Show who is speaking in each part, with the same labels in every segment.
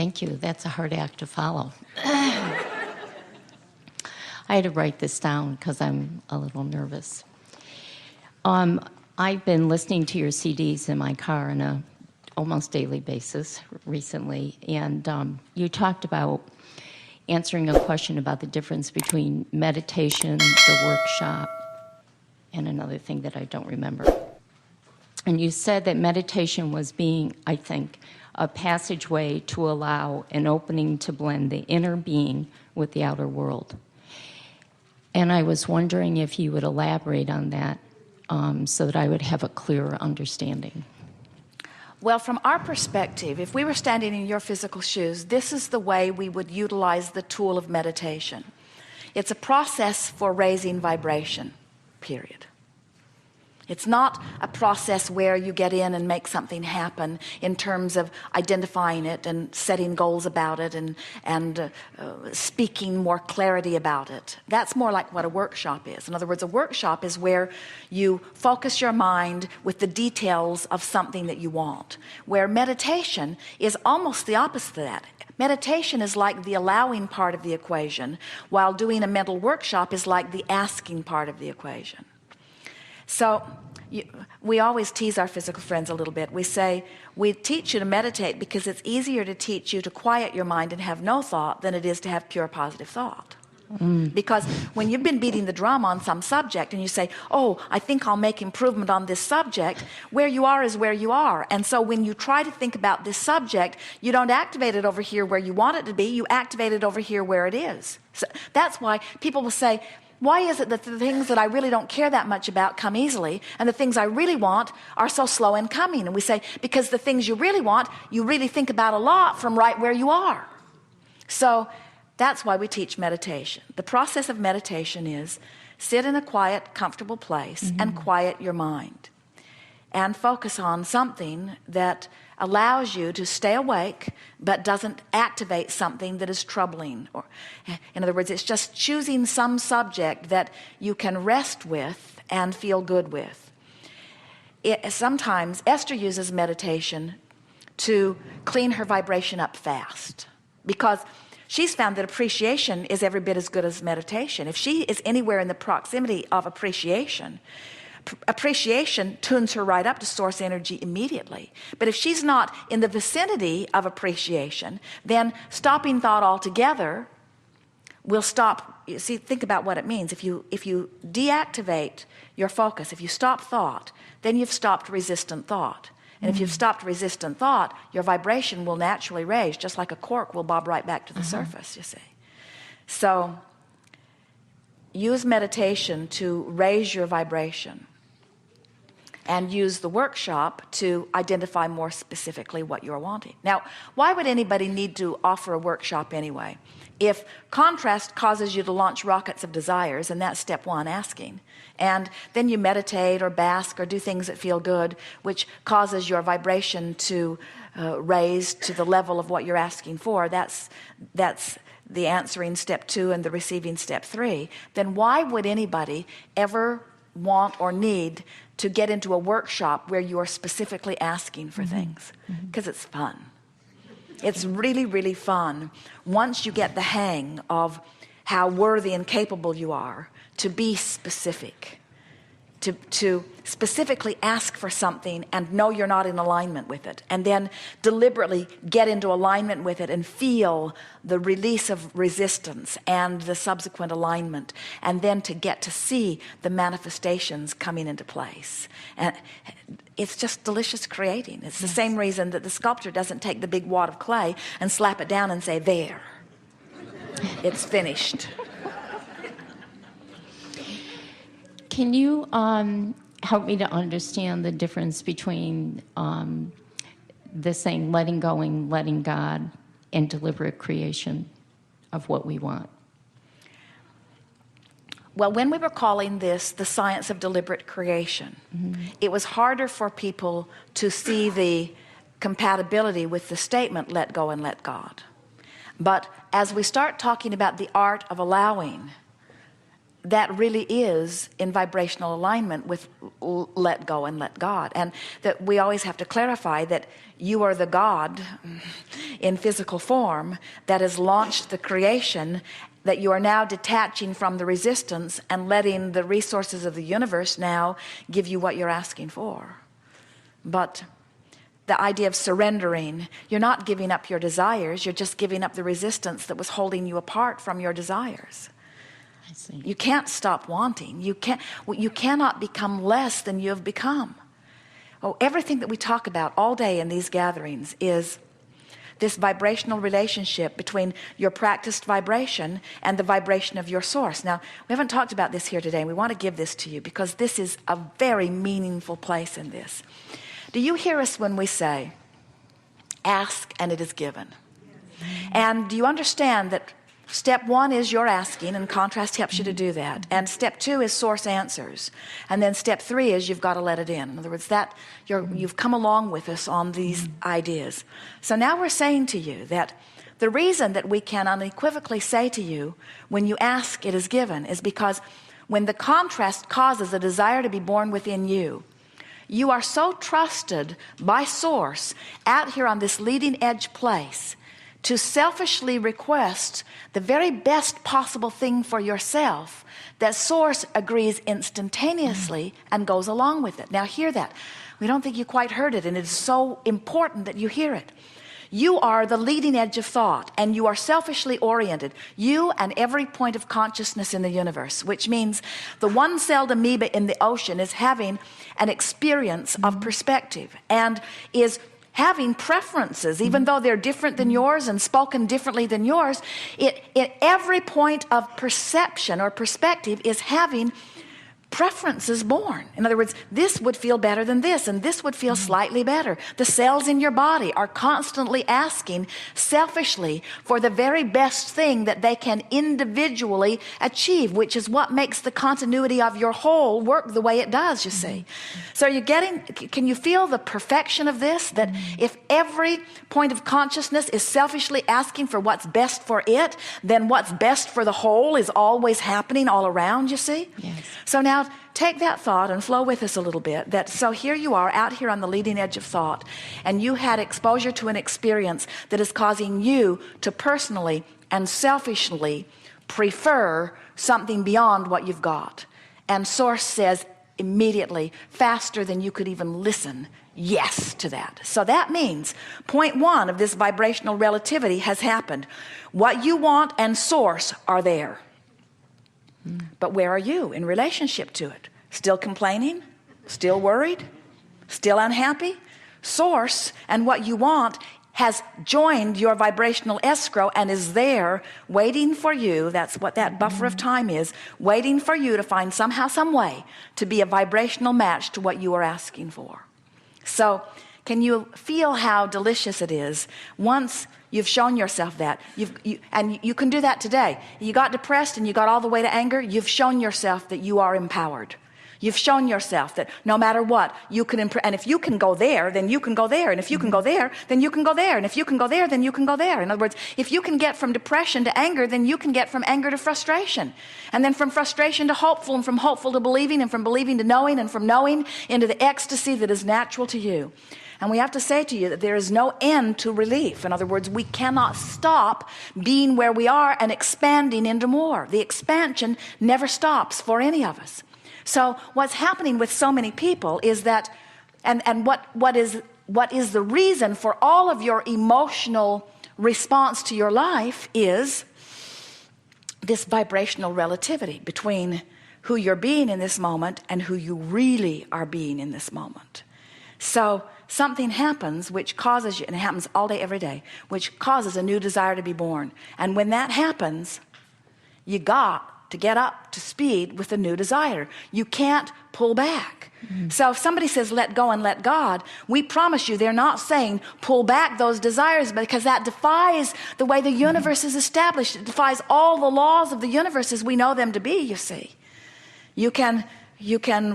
Speaker 1: Thank you. That's a hard act to follow. I had to write this down because I'm a little nervous. I've been listening to your CDs in my car on a almost daily basis recently, and you talked about answering a question about the difference between meditation, the workshop, and another thing that I don't remember. And you said that meditation was being, I think, a passageway to allow an opening to blend the inner being with the outer world. And I was wondering if you would elaborate on that so that I would have a clearer understanding.
Speaker 2: Well, from our perspective, if we were standing in your physical shoes, this is the way we would utilize the tool of meditation. It's a process for raising vibration, period. It's not a process where you get in and make something happen in terms of identifying it and setting goals about it and speaking more clarity about it. That's more like what a workshop is. In other words, a workshop is where you focus your mind with the details of something that you want, where meditation is almost the opposite of that. Meditation is like the allowing part of the equation, while doing a mental workshop is like the asking part of the equation. So we always tease our physical friends a little bit. We say, we teach you to meditate because it's easier to teach you to quiet your mind and have no thought than it is to have pure positive thought. Because when you've been beating the drum on some subject and you say, oh, I think I'll make improvement on this subject, where you are is where you are. And so when you try to think about this subject, you don't activate it over here where you want it to be, you activate it over here where it is. So that's why people will say, why is it that the things that I really don't care that much about come easily, and the things I really want are so slow in coming? And we say, because the things you really want, you really think about a lot from right where you are. So that's why we teach meditation. The process of meditation is sit in a quiet, comfortable place and quiet your mind and focus on something that allows you to stay awake but doesn't activate something that is troubling. Or, in other words, it's just choosing some subject that you can rest with and feel good with. Sometimes Esther uses meditation to clean her vibration up fast because she's found that appreciation is every bit as good as meditation. If she is anywhere in the proximity of appreciation tunes her right up to source energy immediately. But if she's not in the vicinity of appreciation, then stopping thought altogether will stop. You see, think about what it means. If you deactivate your focus, if you stop thought, then you've stopped resistant thought. And if you've stopped resistant thought, your vibration will naturally raise, just like a cork will bob right back to the surface, you see. So use meditation to raise your vibration, and use the workshop to identify more specifically what you're wanting. Now, why would anybody need to offer a workshop anyway? If contrast causes you to launch rockets of desires, and that's step one, asking, and then you meditate or bask or do things that feel good, which causes your vibration to raise to the level of what you're asking for, that's the answering step 2 and the receiving step 3, then why would anybody ever want or need to get into a workshop where you are specifically asking for things? Because it's fun. It's really, really fun once you get the hang of how worthy and capable you are to be specific, to specifically ask for something and know you're not in alignment with it, and then deliberately get into alignment with it and feel the release of resistance and the subsequent alignment, and then to get to see the manifestations coming into place. And it's just delicious creating. It's the same reason that the sculptor doesn't take the big wad of clay and slap it down and say, there, it's finished.
Speaker 1: Can you help me to understand the difference between the saying letting go and letting God and deliberate creation of what we want?
Speaker 2: Well, when we were calling this the science of deliberate creation, it was harder for people to see the compatibility with the statement, let go and let God. But as we start talking about the art of allowing, that really is in vibrational alignment with let go and let God. And that we always have to clarify that you are the God in physical form that has launched the creation, that you are now detaching from the resistance and letting the resources of the universe now give you what you're asking for. But the idea of surrendering, you're not giving up your desires, you're just giving up the resistance that was holding you apart from your desires.
Speaker 1: I see.
Speaker 2: You can't stop wanting. You cannot become less than you have become. Oh, everything that we talk about all day in these gatherings is this vibrational relationship between your practiced vibration and the vibration of your source. Now, we haven't talked about this here today, and we want to give this to you because this is a very meaningful place in this. Do you hear us when we say, ask and it is given? And do you understand that step one is your asking, and contrast helps you to do that. And step two is source answers. And then step three is you've got to let it in. In other words, that you've come along with us on these ideas. So now we're saying to you that the reason that we can unequivocally say to you, when you ask, it is given, is because when the contrast causes a desire to be born within you, you are so trusted by source out here on this leading edge place to selfishly request the very best possible thing for yourself, that source agrees instantaneously and goes along with it. Now hear that. We don't think you quite heard it, and it's so important that you hear it. You are the leading edge of thought, and you are selfishly oriented. You and every point of consciousness in the universe, which means the one-celled amoeba in the ocean is having an experience of perspective and is having preferences, even though they're different than yours and spoken differently than yours. Every point of perception or perspective is having preferences born. In other words, this would feel better than this, and this would feel slightly better. The cells in your body are constantly asking selfishly for the very best thing that they can individually achieve, which is what makes the continuity of your whole work the way it does, you see. So can you feel the perfection of this? That if every point of consciousness is selfishly asking for what's best for it, then what's best for the whole is always happening all around, you see?
Speaker 1: Yes.
Speaker 2: So now take that thought and flow with us a little bit. So here you are out here on the leading edge of thought, and you had exposure to an experience that is causing you to personally and selfishly prefer something beyond what you've got. And source says immediately, faster than you could even listen, yes to that. So that means point one of this vibrational relativity has happened. What you want and source are there. But where are you in relationship to it? Still complaining? Still worried? Still unhappy? Source and what you want has joined your vibrational escrow and is there waiting for you. That's what that buffer of time is, waiting for you to find somehow, some way to be a vibrational match to what you are asking for. So can you feel how delicious it is once you've shown yourself that? And you can do that today. You got depressed and you got all the way to anger. You've shown yourself that you are empowered. You've shown yourself that no matter what, you can and if you can go there, then you can go there. And if you can go there, then you can go there. And if you can go there, then you can go there. In other words, if you can get from depression to anger, then you can get from anger to frustration. And then from frustration to hopeful, and from hopeful to believing, and from believing to knowing, and from knowing into the ecstasy that is natural to you. And we have to say to you that there is no end to relief. In other words, we cannot stop being where we are and expanding into more. The expansion never stops for any of us. So what's happening with so many people is that, and what is the reason for all of your emotional response to your life is this vibrational relativity between who you're being in this moment and who you really are being in this moment. So something happens which causes you, and it happens all day, every day, which causes a new desire to be born. And when that happens, you got to get up to speed with the new desire. You can't pull back. So if somebody says, let go and let God, we promise you they're not saying pull back those desires, because that defies the way the universe is established. It defies all the laws of the universe as we know them to be, you see. You can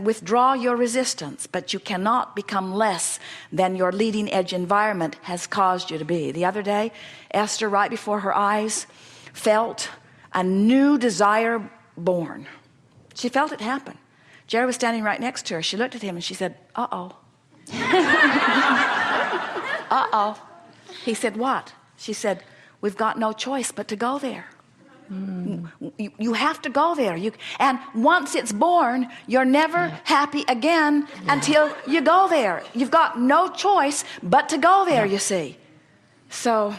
Speaker 2: withdraw your resistance, but you cannot become less than your leading edge environment has caused you to be. The other day, Esther, right before her eyes, felt a new desire born. She felt it happen. Jerry was standing right next to her. She looked at him and she said, uh-oh. Uh-oh. He said, what? She said, we've got no choice but to go there. You have to go there. And once it's born, you're never happy again until you go there. You've got no choice but to go there, you see. So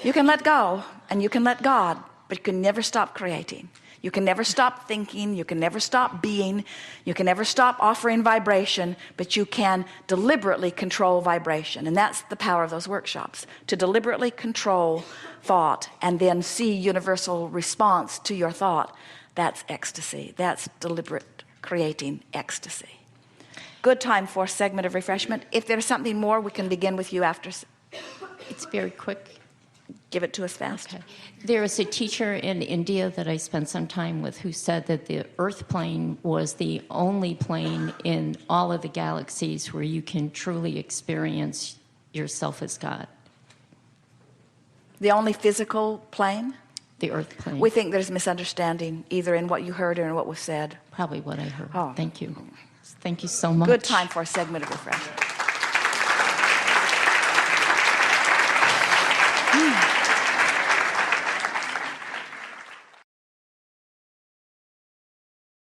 Speaker 2: you can let go and you can let God, but you can never stop creating. You can never stop thinking. You can never stop being. You can never stop offering vibration, but you can deliberately control vibration. And that's the power of those workshops, to deliberately control thought and then see universal response to your thought. That's ecstasy. That's deliberate creating ecstasy. Good time for a segment of refreshment. If there's something more, we can begin with you after.
Speaker 1: It's very quick.
Speaker 2: Give it to us fast.
Speaker 1: Okay. There was a teacher in India that I spent some time with who said that the Earth plane was the only plane in all of the galaxies where you can truly experience yourself as God.
Speaker 2: The only physical plane?
Speaker 1: The Earth plane.
Speaker 2: We think there's misunderstanding either in what you heard or in what was said.
Speaker 1: Probably what I heard.
Speaker 2: Oh.
Speaker 1: Thank you. Thank you so much.
Speaker 2: Good time for a segment of refreshment.